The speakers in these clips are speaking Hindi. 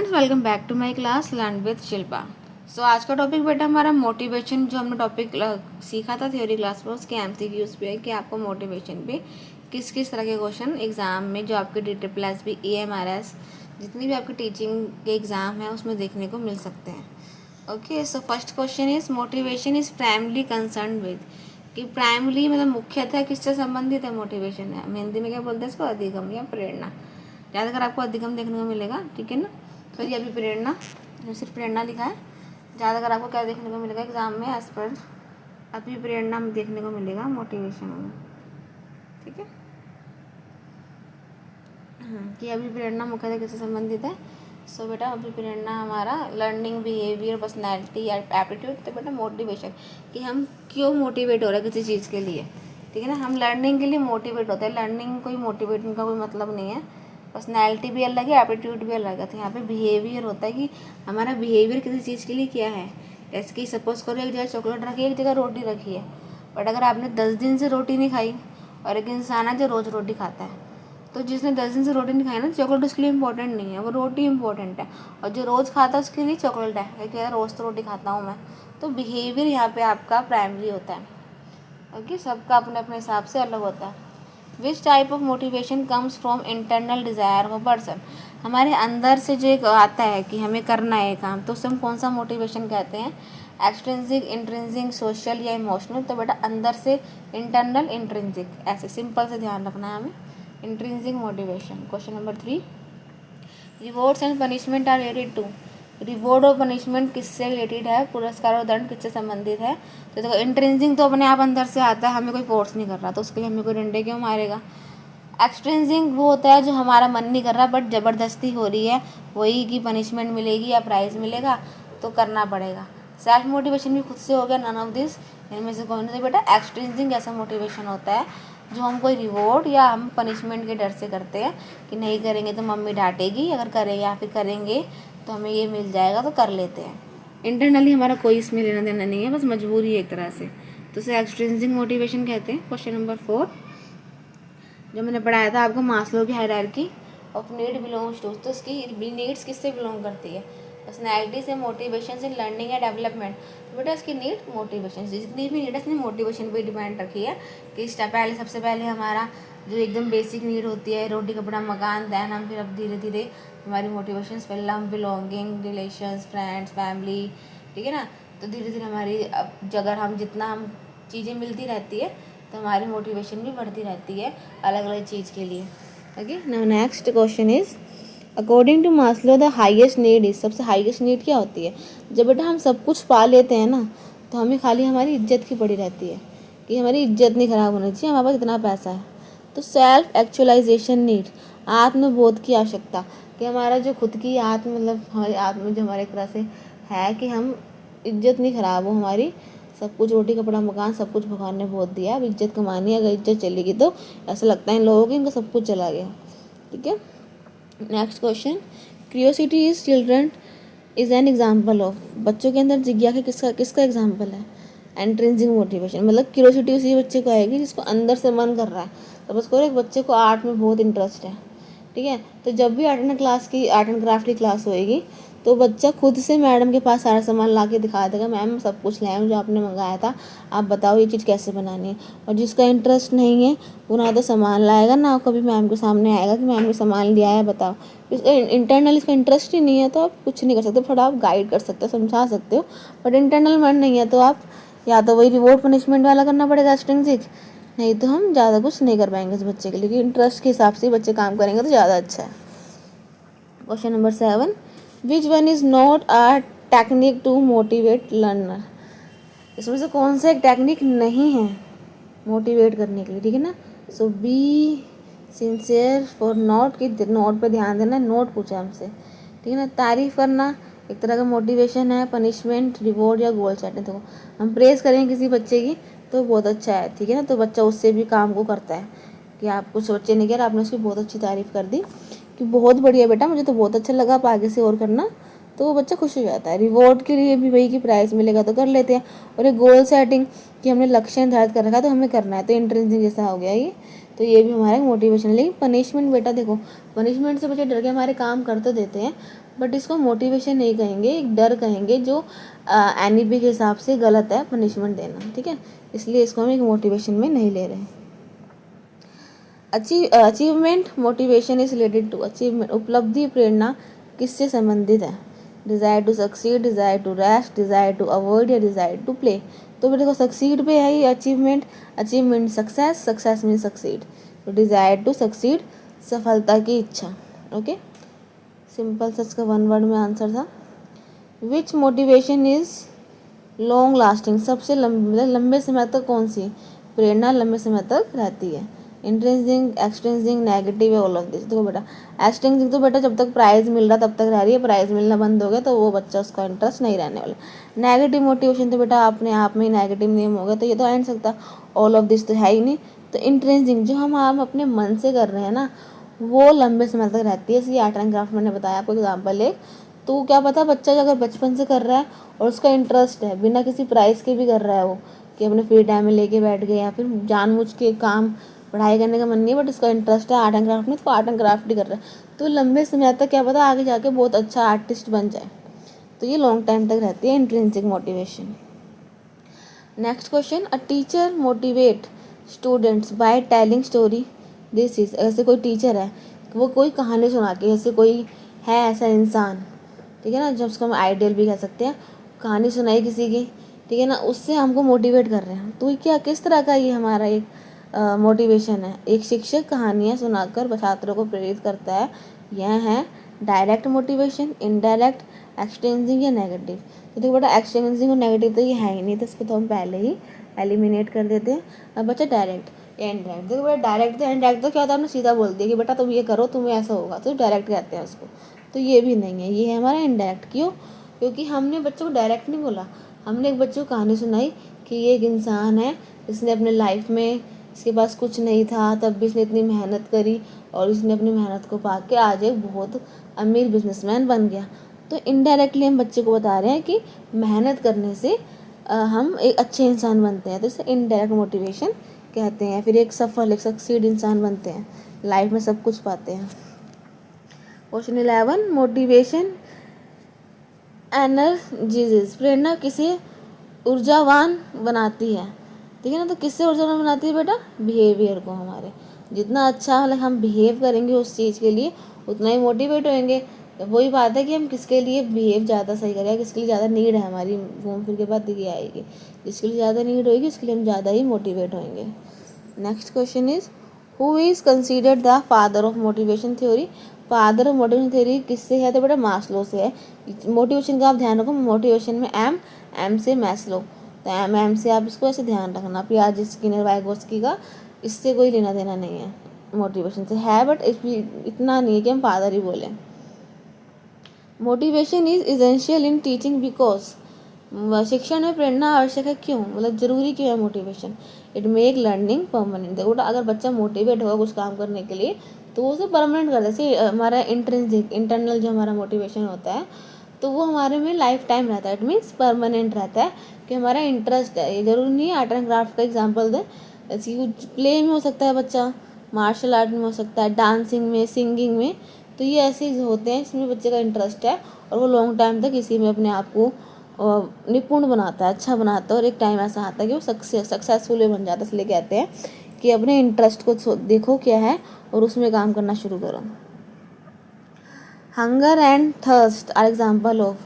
Friends, welcome back to my class learn with Shilpa. So आज का टॉपिक बेटा हमारा मोटिवेशन, जो हमने टॉपिक सीखा था थ्योरी क्लास में, उसके एमसीक्यूज पे है कि आपको मोटिवेशन पे किस किस तरह के क्वेश्चन एग्जाम में, जो आपके DSSB EMRS जितनी भी आपकी टीचिंग के एग्ज़ाम है उसमें देखने को मिल सकते हैं। Okay, so first question is motivation is primarily concern with, कि प्राइमली मतलब मुख्यतः किससे संबंधित है मोटिवेशन है। हम हिंदी में क्या बोलते हैं इसको, अधिगम या प्रेरणा। ज़्यादातर आपको अधिगम देखने को मिलेगा, ठीक है ना। तो ये अभी प्रेरणा, सिर्फ प्रेरणा लिखा है। ज़्यादातर आपको क्या देखने को मिलेगा एग्जाम में, एज पर अभी प्रेरणा में देखने को मिलेगा मोटिवेशन में, ठीक है। कि अभी प्रेरणा मुख्यतः किससे संबंधित है। सो बेटा अभी प्रेरणा हमारा लर्निंग, बिहेवियर, पर्सनैलिटी, एप्टीट्यूड। तो बेटा मोटिवेशन, कि हम क्यों मोटिवेट हो रहे हैं किसी चीज़ के लिए, ठीक है ना। हम लर्निंग के लिए मोटिवेट होते हैं, लर्निंग कोई मोटिवेट का कोई मतलब नहीं है। पर्सनैलिटी भी अलग है, एप्टीट्यूड भी अलग है। तो यहाँ पे बिहेवियर होता है कि हमारा बिहेवियर किसी चीज़ के लिए क्या है। जैसे कि सपोज करो एक जगह चॉकलेट रखी है, एक जगह रोटी रखी है, बट अगर आपने 10 दिन से रोटी नहीं खाई और एक इंसान है जो रोज़ रोटी खाता है, तो जिसने 10 दिन से रोटी नहीं खाई ना, चॉकलेट उसके लिए इंपॉर्टेंट नहीं है, वो रोटी इंपॉर्टेंट है। और जो रोज़ खाता है उसके लिए चॉकलेट है, क्योंकि रोज़ तो रोटी खाता हूँ मैं। तो बिहेवियर यहाँ पे आपका प्राइमरी होता है। ओके, सबका अपने अपने हिसाब से अलग होता है। Which type of motivation comes from internal desire of person, हमारे अंदर से जो एक आता है कि हमें करना है काम, तो उसे हम कौन सा मोटिवेशन कहते हैं। एक्सट्रिंसिक, इंट्रिंसिक, सोशल या इमोशनल। तो बेटा अंदर से इंटरनल, इंट्रिंसिक, ऐसे सिंपल से ध्यान रखना है हमें। Intrinsic motivation. Question number 3, rewards and punishment are related to, reward और पनिशमेंट किससे रिलेटेड है, पुरस्कार और दंड किससे संबंधित है। तो देखो इंट्रिंसिक तो अपने आप अंदर से आता है, हमें कोई फोर्स नहीं कर रहा, तो उसके लिए हमें कोई डंडे क्यों मारेगा। एक्सट्रिंसिक वो होता है जो हमारा मन नहीं कर रहा बट ज़बरदस्ती हो रही है, वही की पनिशमेंट मिलेगी या प्राइज़ मिलेगा तो करना पड़ेगा। सेल्फ मोटिवेशन भी खुद से हो गया, नन ऑफ दिस, इनमें से कौन सा। बेटा एक्सट्रिंसिक ऐसा मोटिवेशन होता है जो हम कोई रिवॉर्ड या हम पनिशमेंट के डर से करते हैं, कि नहीं करेंगे तो मम्मी डांटेगी, अगर करें या फिर करेंगे तो हमें ये मिल जाएगा, तो कर लेते हैं। इंटरनली हमारा कोई इसमें लेना देना नहीं है, बस मजबूरी है एक तरह से, तो उसे एक्सट्रिंसिक मोटिवेशन कहते हैं। क्वेश्चन नंबर 4, जो मैंने पढ़ाया था आपको, मास्लो की hierarchy of need belongs to, तो उसकी नीड्स किससे बिलोंग करती है, पर्सनैलिटी से, मोटिवेशन से, लर्निंग या डेवलपमेंट। तो बेटा इसकी नीड मोटिवेशन से, जितनी भी नीड है इसने मोटिवेशन पे डिपेंड रखी है। कि पहले सबसे पहले हमारा जो एकदम बेसिक नीड होती है, रोटी कपड़ा मकान, दैन हम फिर अब धीरे धीरे हमारी motivation film, belonging, relations, friends, family, ठीक है ना। तो धीरे धीरे हमारी अब अगर हम जितना हम चीज़ें मिलती रहती है तो हमारी मोटिवेशन भी बढ़ती रहती है अलग अलग चीज़ के लिए। Okay, now next question is, according to Maslow the highest need is, सबसे हाईएस्ट नीड क्या होती है। जब बेटा हम सब कुछ पा लेते हैं ना, तो हमें खाली हमारी इज्जत की पड़ी रहती है, कि हमारी इज्जत नहीं खराब होनी चाहिए, हमारे पास इतना पैसा है। तो सेल्फ एक्चुअलाइजेशन नीड, आत्मबोध की आवश्यकता, कि हमारा जो खुद की मतलब हमारी आत्म जो हमारे एक तरह से है, कि हम इज्जत नहीं खराब हो हमारी, सब कुछ रोटी कपड़ा मकान सब कुछ भगवान ने बहुत दिया, अब इज्जत कमानी है, अगर इज्जत चलेगी तो ऐसा लगता है इन लोगों को इनका सब कुछ चला गया, ठीक है। Next question, curiosity is children is an example of, बच्चों के अंदर जिज्ञासा किसका किसका एग्जाम्पल है। एंट्रेंसिंग मोटिवेशन, मतलब क्यूरियोसिटी उसी बच्चे को आएगी जिसको अंदर से मन कर रहा है। तो बस करो एक बच्चे को आर्ट में बहुत इंटरेस्ट है, ठीक है, तो जब भी आर्ट एंड क्राफ्ट की क्लास होएगी, तो बच्चा खुद से मैडम के पास सारा सामान ला के दिखा देगा, मैम सब कुछ लाया हूँ जो आपने मंगाया था, आप बताओ ये चीज़ कैसे बनानी है। और जिसका इंटरेस्ट नहीं है वो ना तो सामान लाएगा, ना कभी मैम के सामने आएगा कि मैम ने सामान लिया है बताओ। इंटरनल इसका इंटरेस्ट ही नहीं है, तो आप कुछ नहीं कर सकते। थोड़ा आप गाइड कर सकते हो, समझा सकते हो, बट इंटरनल मन नहीं है, तो आप या तो वही रिवॉर्ड पनिशमेंट वाला करना पड़ेगा स्ट्रिंजिक, नहीं तो हम ज़्यादा कुछ नहीं कर पाएंगे इस बच्चे के लिए, क्योंकि इंटरेस्ट के हिसाब से बच्चे काम करेंगे तो ज़्यादा अच्छा है। Question number 7, which one is not a technique to motivate learner, इसमें से कौन सा एक टेक्निक नहीं है मोटिवेट करने के लिए, ठीक है ना। सो बी सिंसियर फॉर नोट, की नोट पे ध्यान देना, नोट पूछा हमसे, ठीक है ना। तारीफ करना एक तरह का मोटिवेशन है, पनिशमेंट, रिवॉर्ड या गोल सेटिंग। देखो हम प्रेज करें किसी बच्चे की तो बहुत अच्छा है, ठीक है ना, तो बच्चा उससे भी काम को करता है, कि आप कुछ बच्चे ने किया, आपने उसकी बहुत अच्छी तारीफ कर दी कि बहुत बढ़िया बेटा, मुझे तो बहुत अच्छा लगा, आप आगे से और करना, तो वो बच्चा खुश हो जाता है। रिवॉर्ड के लिए भी वही कि प्राइज़ मिलेगा तो कर लेते हैं। और एक गोल सेटिंग, कि हमने लक्ष्य निर्धारित कर रखा है तो हमें करना है, तो इंट्रेंसिक जैसा हो गया ये, तो ये भी हमारा मोटिवेशन है। लेकिन पनिशमेंट बेटा देखो, पनिशमेंट से बच्चे डर के हमारे काम कर तो देते हैं, बट इसको मोटिवेशन नहीं कहेंगे, एक डर कहेंगे जो एनईपी के हिसाब से गलत है पनिशमेंट देना, ठीक है, इसलिए इसको हम एक मोटिवेशन में नहीं ले रहे हैं। Achievement motivation is related to achievement, उपलब्धि प्रेरणा किससे संबंधित है? Desire to succeed, desire to rest, desire to avoid या डिज़ायर टू प्ले। तो बेटे को सक्सीड पे है ये achievement, achievement success, success mean succeed, तो डिज़ायर टू सक्सीड सफलता की इच्छा। ओके, सिंपल सच का वन वर्ड में आंसर था। विच मोटिवेशन इज लॉन्ग लास्टिंग, सबसे लंबे समय तक कौन सी प्रेरणा लंबे समय तक रहती है? इंट्रेंसिक, एक्सट्रेंसिक, नेगेटिव है, ऑल ऑफ दिस। देखो बेटा, एक्सट्रेंसिक तो बेटा जब तक प्राइज़ मिल रहा तब तक रह रही है, प्राइज़ मिलना बंद हो गया तो वो बच्चा उसका इंटरेस्ट नहीं रहने वाला। नेगेटिव मोटिवेशन तो बेटा अपने आप में ही नेगेटिव नेम हो गया, तो ये तो आ नहीं सकता, ऑल ऑफ दिस तो है ही नहीं। तो इंट्रेंसिक जो हम अपने मन से कर रहे हैं ना, वो लंबे समय तक रहती है। इसलिए आर्ट एंड क्राफ्ट मैंने बताया आपको एग्जाम्पल एक, तो क्या पता बच्चा अगर बचपन से कर रहा है और उसका इंटरेस्ट है, बिना किसी प्राइज़ के भी कर रहा है वो, कि अपने फ्री टाइम में लेके बैठ गए या फिर जानबूझ के काम पढ़ाई करने का मन नहीं है बट उसका इंटरेस्ट है आर्ट एंड क्राफ्ट में, तो आर्ट एंड क्राफ्ट ही कर रहा है, तो लंबे समय तक क्या पता आगे जाके बहुत अच्छा आर्टिस्ट बन जाए। तो ये लॉन्ग टाइम तक रहती है intrinsic motivation. Next question, a teacher motivate students by telling story this is. ऐसे कोई टीचर है, वो कोई कहानी सुना के, जैसे कोई है ऐसा इंसान, ठीक है ना, जब उसको हम आइडियल भी कह सकते हैं, कहानी सुनाई किसी की, ठीक है ना, उससे हमको मोटिवेट कर रहे हैं। तो ये क्या किस तरह का ये हमारा एक मोटिवेशन है? एक शिक्षक कहानियाँ सुनाकर छात्रों को प्रेरित करता है, यह है डायरेक्ट मोटिवेशन, इनडायरेक्ट, एक्सटेंसिंग या नेगेटिव। तो देखो बेटा, एक्सटेंसिंग और नेगेटिव तो ये है ही नहीं, तो इसको तो हम पहले ही एलिमिनेट कर देते हैं। अब बच्चा डायरेक्ट या इनडायरेक्ट। देखो बेटा, डायरेक्ट तो इनडायरेक्ट तो क्या होता है, हमने सीधा बोल दिया कि बेटा तुम ये करो तुम्हें ऐसा होगा, तो डायरेक्ट कहते हैं उसको। तो ये भी नहीं है, ये है हमारा इनडायरेक्ट। क्यों? क्योंकि हमने बच्चों को डायरेक्ट नहीं बोला, हमने एक बच्चे को कहानी सुनाई कि ये एक इंसान है, इसने अपने लाइफ में, इसके पास कुछ नहीं था तब भी इसने इतनी मेहनत करी और इसने अपनी मेहनत को पा के आज एक बहुत अमीर बिजनेसमैन बन गया। तो इनडायरेक्टली हम बच्चे को बता रहे हैं कि मेहनत करने से हम एक अच्छे इंसान बनते हैं, तो इसे इनडायरेक्ट मोटिवेशन कहते हैं। फिर एक सफल, एक सक्सीड इंसान बनते हैं, लाइफ में सब कुछ पाते हैं। क्वेश्चन 11, मोटिवेशन एनर्जीज, प्रेरणा किसे ऊर्जावान बनाती है? ठीक है ना, तो किससे ऊर्जावान बनाती है बेटा? बिहेवियर को। हमारे जितना अच्छा मतलब हम बिहेव करेंगे उस चीज़ के लिए उतना ही मोटिवेट होंगे। तो वही बात है कि हम किसके लिए बिहेव ज़्यादा सही करें, किसके लिए ज़्यादा नीड है हमारी, घूम फिर के बाद ये आएगी, जिसके लिए ज़्यादा नीड होगी उसके लिए हम ज़्यादा ही मोटिवेट होंगे। Next question is, who is considered the father of motivation theory? Father of motivation theory किससे है? तो बेटा मास्लो से है। मोटिवेशन का आप ध्यान रखो, मोटिवेशन में एम से मैस्लो, तो एम से आप इसको ऐसे ध्यान रखना। पियाजे, स्किनर, वाइगोस्की का इससे कोई लेना देना नहीं है, मोटिवेशन से है बट इतना नहीं है कि हम फादर ही बोलें। Motivation is essential in teaching because, शिक्षण में प्रेरणा आवश्यक है क्यों, मतलब जरूरी क्यों है motivation? It make learning permanent. देखो अगर बच्चा मोटिवेट होगा कुछ काम करने के लिए तो वो उसे परमानेंट कर दे। हमारा इंट्रिंसिक, इंटरनल जो हमारा मोटिवेशन होता है तो वो हमारे में लाइफ टाइम रहता है, इट मीन्स परमानेंट रहता है कि हमारा इंटरेस्ट है। ये जरूरी नहीं है आर्ट एंड क्राफ्ट का एग्जाम्पल दें, ऐसी प्ले में हो सकता है बच्चा, मार्शल आर्ट में हो सकता है, डांसिंग में, सिंगिंग में, तो ये ऐसे होते हैं जिसमें बच्चे का इंटरेस्ट है और वो लॉन्ग टाइम तक इसी में अपने आप को निपुण बनाता है, अच्छा बनाता है, और एक टाइम ऐसा आता है कि वो सक्सेसफुल बन जाता है। इसलिए कहते हैं कि अपने इंटरेस्ट को देखो क्या है और उसमें काम करना शुरू करो। Hunger and thirst are example of,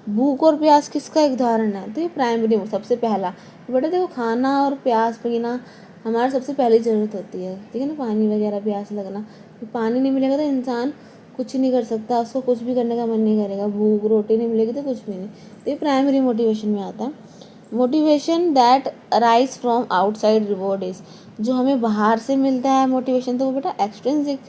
भूख और प्यास किसका एक उदाहरण है? तो ये प्राइमरी, सबसे पहला बेटा देखो, खाना और प्यास पीना हमारी सबसे पहली ज़रूरत होती है, ठीक है ना, पानी वगैरह, प्यास लगना। तो पानी नहीं मिलेगा तो इंसान कुछ नहीं कर सकता, उसको कुछ भी करने का मन नहीं करेगा। भूख, रोटी नहीं मिलेगी तो कुछ भी नहीं। तो ये प्राइमरी मोटिवेशन में आता है। Motivation that arise from outside reward is, जो हमें बाहर से मिलता है मोटिवेशन, तो वो बेटा एक्सट्रिंसिक,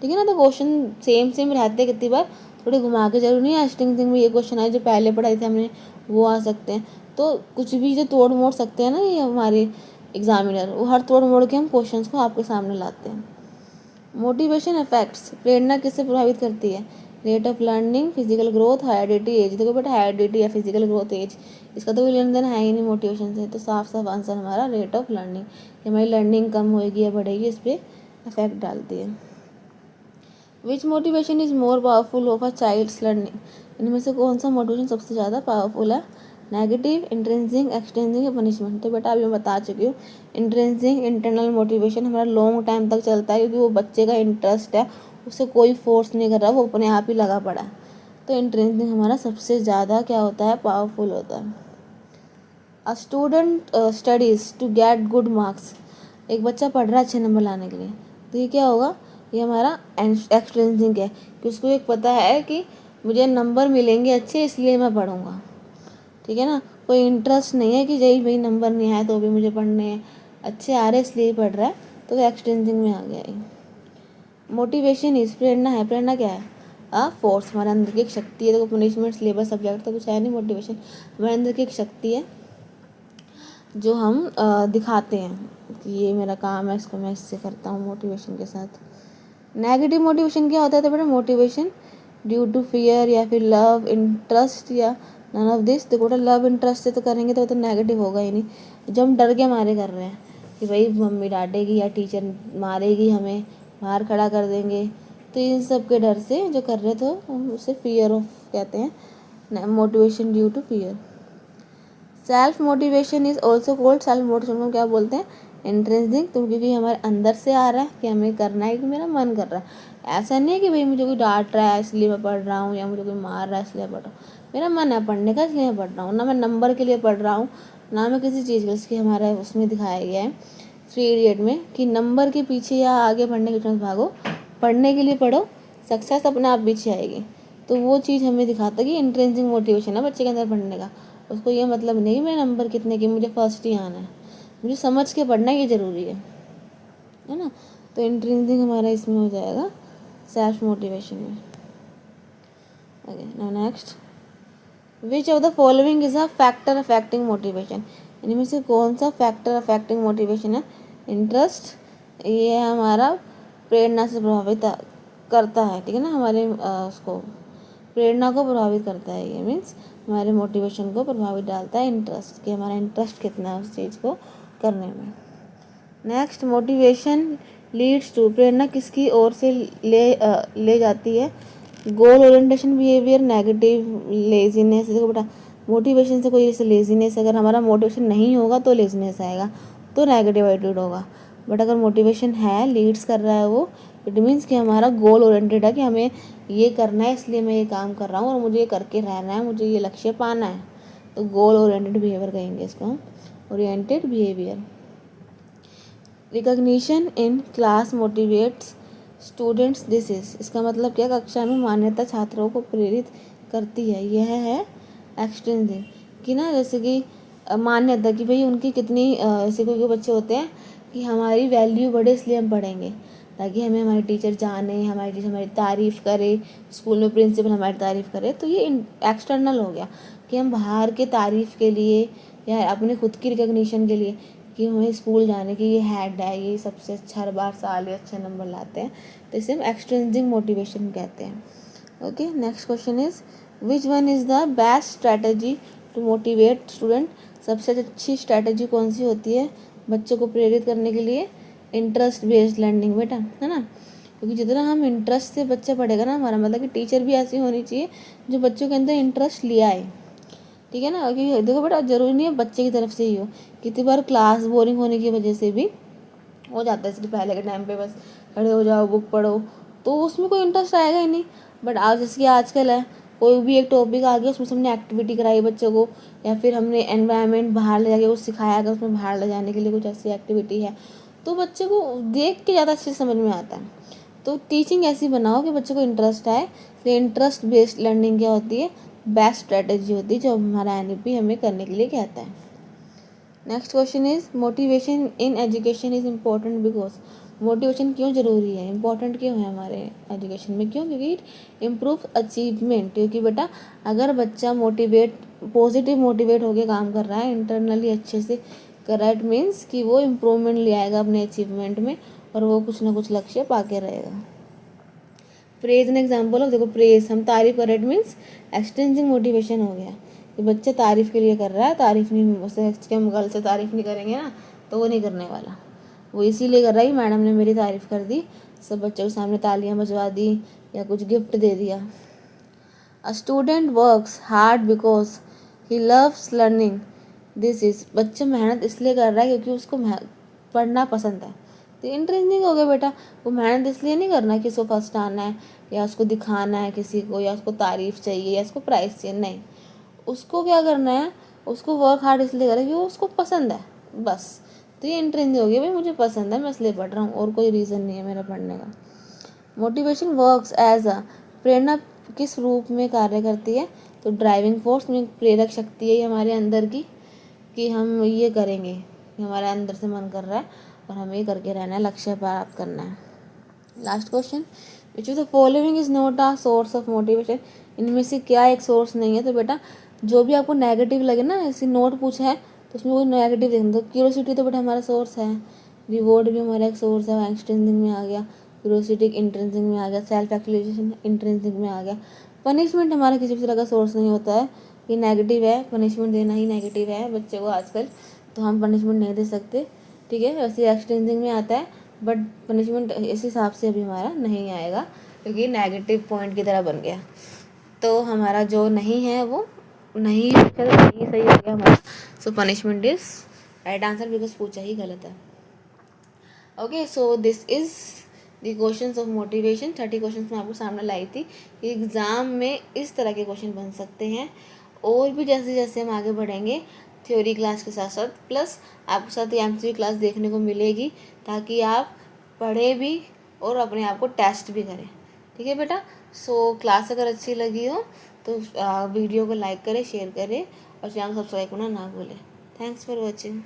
ठीक है ना। तो क्वेश्चन सेम रहते हैं, कितनी बार थोड़े घुमा के, जरूरी नहीं है एक्सट्रिंसिक में ये क्वेश्चन आए जो पहले पढ़ाई थे हमने वो आ सकते हैं। तो कुछ भी जो तोड़ मोड़ सकते हैं ना ये हमारे एग्जामिनर, वो हर तोड़ मोड़ के हम क्वेश्चंस को आपके सामने लाते हैं। मोटिवेशन इफेक्ट्स, प्रेरणा किससे प्रभावित करती है? Rate of learning, physical growth, heredity age. देखो बेटा हायरिटी या फिजिकल ग्रोथ एज, इसका तो कोई लेन देन है ही नहीं मोटिवेशन से, तो साफ साफ आंसर हमारा रेट ऑफ लर्निंग, कि हमारी लर्निंग कम होएगी या बढ़ेगी इस पर इफेक्ट डालती है। Which motivation is more powerful of a child's learning? इनमें से कौन सा मोटिवेशन सबसे ज़्यादा पावरफुल है? नेगेटिव, इंट्रिंसिक, एक्सट्रिंसिक या पनिशमेंट? तो बेटा अभी मैं बता चुकी हूँ, इंट्रिंसिक इंटरनल मोटिवेशन हमारा लॉन्ग टाइम तक चलता है, क्योंकि वो बच्चे का इंटरेस्ट है, उसे कोई फोर्स नहीं कर रहा, वो अपने आप ही लगा पड़ा है। तो इंट्रिंसिक हमारा सबसे ज़्यादा क्या होता है? पावरफुल होता है। A student studies to get good marks, एक बच्चा पढ़ रहा है अच्छे नंबर लाने के लिए, तो ये क्या होगा? ये हमारा एक्सट्रिंसिक है, कि उसको एक पता है कि मुझे नंबर मिलेंगे अच्छे, इसलिए मैं पढ़ूंगा। ठीक है ना, कोई इंटरेस्ट नहीं है कि जय भाई नंबर नहीं आए तो भी मुझे पढ़ने हैं, अच्छे आ रहे इसलिए पढ़ रहा है, तो एक्सट्रिंसिक में आ गया ये। मोटिवेशन इज, प्रेरणा है, प्रेरणा क्या है? फोर्स, हमारे अंदर की एक शक्ति है। देखो पनिशमेंट, सिलेबस, सब्जेक्ट तो कुछ है नहीं, मोटिवेशन हमारे अंदर की एक शक्ति है जो हम दिखाते हैं कि ये मेरा काम है, इसको मैं इससे करता हूँ मोटिवेशन के साथ। नेगेटिव मोटिवेशन क्या होता है? तो बेटा मोटिवेशन ड्यू टू फियर या फिर लव, इंटरेस्ट या नन ऑफ दिस। देखो बेटा लव इंटरेस्ट से तो करेंगे तो नेगेटिव होगा ही नहीं। जो हम डर के मारे कर रहे हैं कि भाई मम्मी डांटेगी या टीचर मारेगी, हमें बाहर खड़ा कर देंगे, तो इन सब के डर से जो कर रहे थे हम उसे फियर ऑफ कहते हैं, motivation due to fear. Self motivation is also called, self motivation को क्या बोलते हैं? इंट्रिंसिक, तो क्योंकि हमारे अंदर से आ रहा है कि हमें करना है, कि मेरा मन कर रहा है। ऐसा नहीं है कि भाई मुझे कोई डांट रहा है इसलिए मैं पढ़ रहा हूँ, या मुझे कोई मार रहा है इसलिए पढ़ रहा हूँ। मेरा मन है पढ़ने का इसलिए मैं पढ़ रहा हूँ, ना मैं नंबर के लिए पढ़ रहा हूँ, ना मैं किसी चीज़ के लिए। इसके हमारा उसमें दिखाया गया है 3 इडियट में कि नंबर के पीछे या आगे बढ़ने के पीछे भागो, पढ़ने के लिए पढ़ो, सक्सेस अपने आप पीछे आएगी। तो वो चीज़ हमें दिखाता है कि इंट्रिंसिक मोटिवेशन है बच्चे के अंदर पढ़ने का। उसको ये मतलब नहीं मेरे नंबर कितने के, मुझे फर्स्ट ही आना है, मुझे समझ के पढ़ना ये ज़रूरी है ना। तो इंट्रिंसिक हमारा इसमें हो जाएगा सेल्फ मोटिवेशन में। Okay, now next, which of the following is a factor affecting motivation? इनमें से कौन सा फैक्टर अफेक्टिंग मोटिवेशन है? इंटरेस्ट, ये हमारा प्रेरणा से प्रभावित करता है, ठीक है ना, हमारे उसको प्रेरणा को प्रभावित करता है। ये मीन्स हमारे मोटिवेशन को प्रभावित डालता है इंटरेस्ट, कि हमारा इंटरेस्ट कितना है उस चीज़ को करने में। नेक्स्ट, मोटिवेशन लीड्स टू, प्रेरणा किसकी ओर से ले जाती है? गोल ओरिएंटेशन बिहेवियर, नेगेटिव, लेजीनेस। देखो बेटा मोटिवेशन से कोई जैसे लेजीनेस, अगर हमारा मोटिवेशन नहीं होगा तो लेजीनेस आएगा, तो नेगेटिव एटीट्यूड होगा। बट अगर मोटिवेशन है, लीड्स कर रहा है वो, इट मीन्स कि हमारा गोल ओरिएंटेड है, कि हमें ये करना है इसलिए मैं ये काम कर रहा हूँ और मुझे ये करके रहना है, मुझे ये लक्ष्य पाना है, तो गोल ओरिएंटेड बिहेवियर कहेंगे इसको हम, oriented behaviour. Recognition in class motivates students, this is, इसका मतलब क्या? कक्षा में मान्यता छात्रों को प्रेरित करती है। यह है एक्सट्रिंसिक, कि ना जैसे कि मान्यता, कि भाई उनकी कितनी ऐसे कोई बच्चे होते हैं कि हमारी वैल्यू बढ़े इसलिए हम पढ़ेंगे, ताकि हमें हमारे टीचर जाने, हमारे टीचर हमारी तारीफ़ करे, स्कूल में प्रिंसिपल हमारी तारीफ़ करे। तो ये एक्सटर्नल हो गया, कि हम बाहर के तारीफ़ के लिए या अपने खुद की रिकॉग्निशन के लिए, कि हमें स्कूल जाने की ये हेड है, ये सबसे अच्छा हर बार साल अच्छे नंबर लाते हैं, तो इसे हम एक्सट्रिंसिक मोटिवेशन कहते हैं। Okay, next question is, which one is the best strategy to motivate student? सबसे अच्छी स्ट्रैटेजी कौन सी होती है बच्चों को प्रेरित करने के लिए? इंटरेस्ट बेस्ड लर्निंग बेटा, है ना, क्योंकि जितना हम इंटरेस्ट से बच्चा पढ़ेगा ना, हमारा मतलब कि टीचर भी ऐसी होनी चाहिए जो बच्चों के अंदर इंटरेस्ट ले आए, ठीक है ना। क्योंकि देखो बेटा जरूरी नहीं है बच्चे की तरफ से ही हो, कितनी बार क्लास बोरिंग होने की वजह से भी हो जाता है, सिर्फ पहले के टाइम पे बस खड़े हो जाओ बुक पढ़ो, तो उसमें कोई इंटरेस्ट आएगा ही नहीं। बट आज जैसे कि आजकल है, कोई भी एक टॉपिक आ गया उसमें हमने एक्टिविटी कराई बच्चों को, या फिर हमने एनवायरनमेंट बाहर ले जाके कुछ सिखाया कि उसमें बाहर ले जाने के लिए कुछ ऐसी एक्टिविटी है, तो बच्चे को देख के ज़्यादा अच्छे से समझ में आता है। तो टीचिंग ऐसी बनाओ कि बच्चे को इंटरेस्ट आए। तो इंटरेस्ट बेस्ड लर्निंग क्या होती है? बेस्ट स्ट्रेटेजी होती है जो हमारा एनईपी हमें करने के लिए कहता है। Next question is, motivation in education is important because, motivation क्यों ज़रूरी है, इंपॉर्टेंट क्यों है हमारे एजुकेशन में? क्यों? क्योंकि इट इम्प्रूव अचीवमेंट। क्योंकि बेटा अगर बच्चा पॉजिटिव मोटिवेट होकर काम कर रहा है, इंटरनली अच्छे से कर रहा है, इट मीन्स कि वो इम्प्रूवमेंट ले आएगा अपने अचीवमेंट में, और वो कुछ ना कुछ लक्ष्य पा के रहेगा। प्रेज एन एग्जाम्पल ऑफ, देखो प्रेज हम तारीफ कर रहे, इट मीन्स एक्सटेंसिंग मोटिवेशन हो गया, कि बच्चा तारीफ़ के लिए कर रहा है, तारीफ़ नहीं, उसे हम गल से तारीफ़ नहीं करेंगे ना तो वो नहीं करने वाला, वो इसीलिए कर रहा है कि मैडम ने मेरी तारीफ़ कर दी, सब बच्चों के सामने तालियां बजवा दी या कुछ गिफ्ट दे दिया। A student works hard because he loves learning. This is, बच्चा मेहनत इसलिए कर रहा है क्योंकि उसको पढ़ना पसंद है। तो इंटरेस्टिंग हो गया बेटा, वो मेहनत इसलिए नहीं करना कि उसको फर्स्ट आना है या उसको दिखाना है किसी को या उसको तारीफ चाहिए या उसको प्राइज़ चाहिए, नहीं। उसको क्या करना है, उसको वर्क हार्ड इसलिए करे क्योंकि उसको पसंद है, बस। तो ये इंटरेस्टिंग हो गया, भाई मुझे पसंद है मैं इसलिए पढ़ रहा हूँ, और कोई रीज़न नहीं है मेरा पढ़ने का। मोटिवेशन वर्क्स एज अ, प्रेरणा किस रूप में कार्य करती है? तो ड्राइविंग फोर्स में, प्रेरक शक्ति है ये हमारे अंदर की, कि हम ये करेंगे, हमारे अंदर से मन कर रहा है और हमें ये करके रहना है, लक्ष्य प्राप्त करना है। Last question, which of the following is not a source of motivation? इनमें से क्या एक सोर्स नहीं है? तो बेटा जो भी आपको नेगेटिव लगे ना, ऐसी नोट पूछा है तो उसमें कोई नेगेटिव देखना। तो क्यूरोसिटी तो बेटा हमारा सोर्स है, रिवॉर्ड भी हमारा एक सोर्स है, एक्सटेंसिंग में आ गया, क्यूरोसिटी इंट्रिंसिक में आ गया, सेल्फ एक्चुअलाइजेशन इंट्रिंसिक में आ गया। पनिशमेंट हमारा किसी भी तरह का सोर्स नहीं होता है, ये नेगेटिव है, पनिशमेंट देना ही नेगेटिव है बच्चे को आजकल, तो हम पनिशमेंट नहीं दे सकते, ठीक है। वैसे एक्सटेंसिंग में आता है, बट पनिशमेंट इस हिसाब से अभी हमारा नहीं आएगा क्योंकि नेगेटिव पॉइंट की तरह बन गया। तो हमारा जो नहीं है वो नहीं, चलो नहीं सही हो गया हमारा। So punishment is right answer because पूछा ही गलत है। Okay, so this is the questions of motivation. 30 questions मैं आपको सामने लाई थी कि एग्ज़ाम में इस तरह के क्वेश्चन बन सकते हैं। और भी जैसे जैसे हम आगे बढ़ेंगे थ्योरी क्लास के साथ साथ, प्लस आपके साथ ये एमसीक्यू क्लास देखने को मिलेगी, ताकि आप पढ़े भी और अपने आप को टेस्ट भी करें, ठीक है बेटा। सो क्लास अगर अच्छी लगी हो तो वीडियो को लाइक करें, शेयर करें और चैनल सब्सक्राइब करना ना भूलें। Thanks for watching.